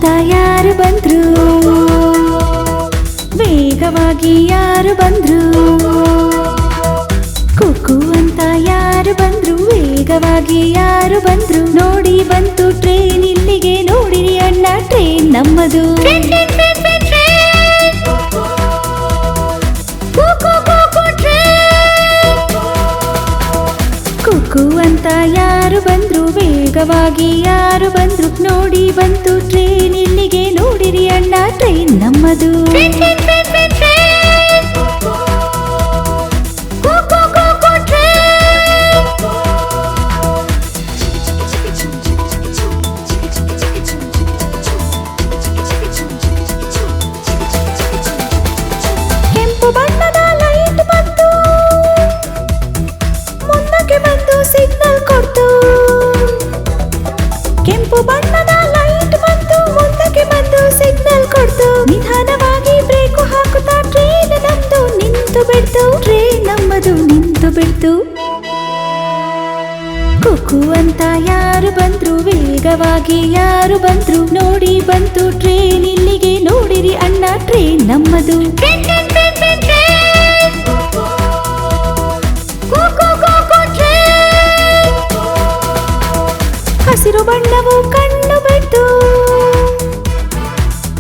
ಅಂತ ಯಾರು ಬಂದ್ರು, ವೇಗವಾಗಿ ಯಾರು ಬಂದ್ರು. ಕುಕ್ಕು ಅಂತ ಯಾರು ಬಂದ್ರು, ವೇಗವಾಗಿ ಯಾರು ಬಂದ್ರು. ನೋಡಿ ಬಂತು ಟ್ರೈನ್ ಇಲ್ಲಿಗೆ, ನೋಡಿರಿ ಅಣ್ಣ ಟ್ರೈನ್ ನಮ್ಮದು. ಕುಕ್ಕು ಅಂತ ಯಾರು ಬಂದ್ರು, ವೇಗವಾಗಿ ಯಾರು ಬಂದ್ರು. ನೋಡಿ ಬಂತು ಟ್ರೈನ್ ಇಲ್ಲಿಗೆ, ನೋಡಿರಿ ಅಣ್ಣ ಟ್ರೈನ್ ನಮ್ಮದು. ಕೆಂಪು ಬಣ್ಣದ ಲೈಟ್ ಬಂತು, ಮುಂದಕ್ಕೆ ಬಂದು ಸಿಗ್ನಲ್ ಕೊಡ್ತು. ಕೆಂಪು ಬಣ್ಣದ ಲೈಟ್ ಬಂತು, ಮುಂದಕ್ಕೆ ಬಂದು ಸಿಗ್ನಲ್ ಕೊಡ್ತು. ನಿಧಾನವಾಗಿ ಬ್ರೇಕು ಹಾಕುತ್ತಾ ಟ್ರೈನ್ ನಮ್ದು ನಿಂತು ಬಿಡ್ತು, ಟ್ರೈನ್ ನಮ್ಮದು ನಿಂತು ಬಿಡ್ತು. ಕುಕ್ಕು ಅಂತ ಯಾರು ಬಂದ್ರು, ವೇಗವಾಗಿ ಯಾರು ಬಂದ್ರು. ನೋಡಿ ಬಂತು ಟ್ರೈನ್ ಇಲ್ಲಿಗೆ, ನೋಡಿರಿ ಅಣ್ಣ ಟ್ರೈನ್ ನಮ್ಮದು. ಹಸಿರು ಬಣ್ಣವು ಕಣ್ಣು ಬಿಡ್ತು,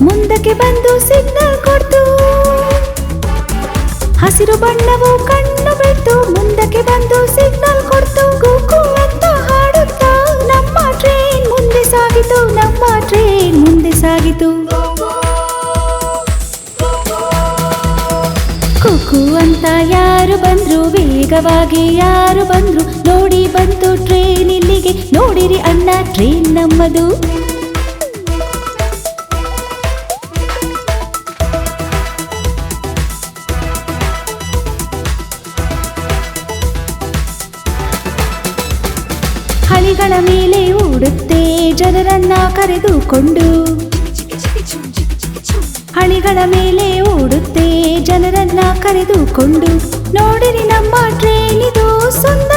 ಮುಂದಕ್ಕೆ ಬಂದು ಸಿಗ್ನಲ್ ಕೊಡ್ತು. ಹಸಿರು ಬಣ್ಣವು ಕಣ್ಣು ಬಿಡ್ತು, ಮುಂದಕ್ಕೆ ಬಂದು ಸಿಗ್ನಲ್ ಕೊಡ್ತು. ಕುಕ್ಕು ಅಂತ ಹಾಡುತ್ತಾ ನಮ್ಮ ಟ್ರೈನ್ ಮುಂದೆ ಸಾಗಿತು, ನಮ್ಮ ಟ್ರೈನ್ ಮುಂದೆ ಸಾಗಿತು. ಕುಕ್ಕು ಅಂತ ಯಾರು ಬಂದ್ರು, ವೇಗವಾಗಿ ಯಾರು ಬಂದ್ರು. ನೋಡಿ ಬಂತು ಟ್ರೈನ್ ಇಲ್ಲಿಗೆ, ನೋಡಿರಿ ಅಣ್ಣ ಟ್ರೈನ್ ನಮ್ಮದು. ಹಳಿಗಳ ಮೇಲೆ ಓಡುತ್ತೆ ಜನರನ್ನ ಕರೆದುಕೊಂಡು, ಹಳಿಗಳ ಮೇಲೆ ಓಡುತ್ತೆ ಜನರನ್ನ ಕರೆದುಕೊಂಡು. ನೋಡಿರಿ ನಮ್ಮ ಟ್ರೈನ್ ಇದು ಸುಂದರ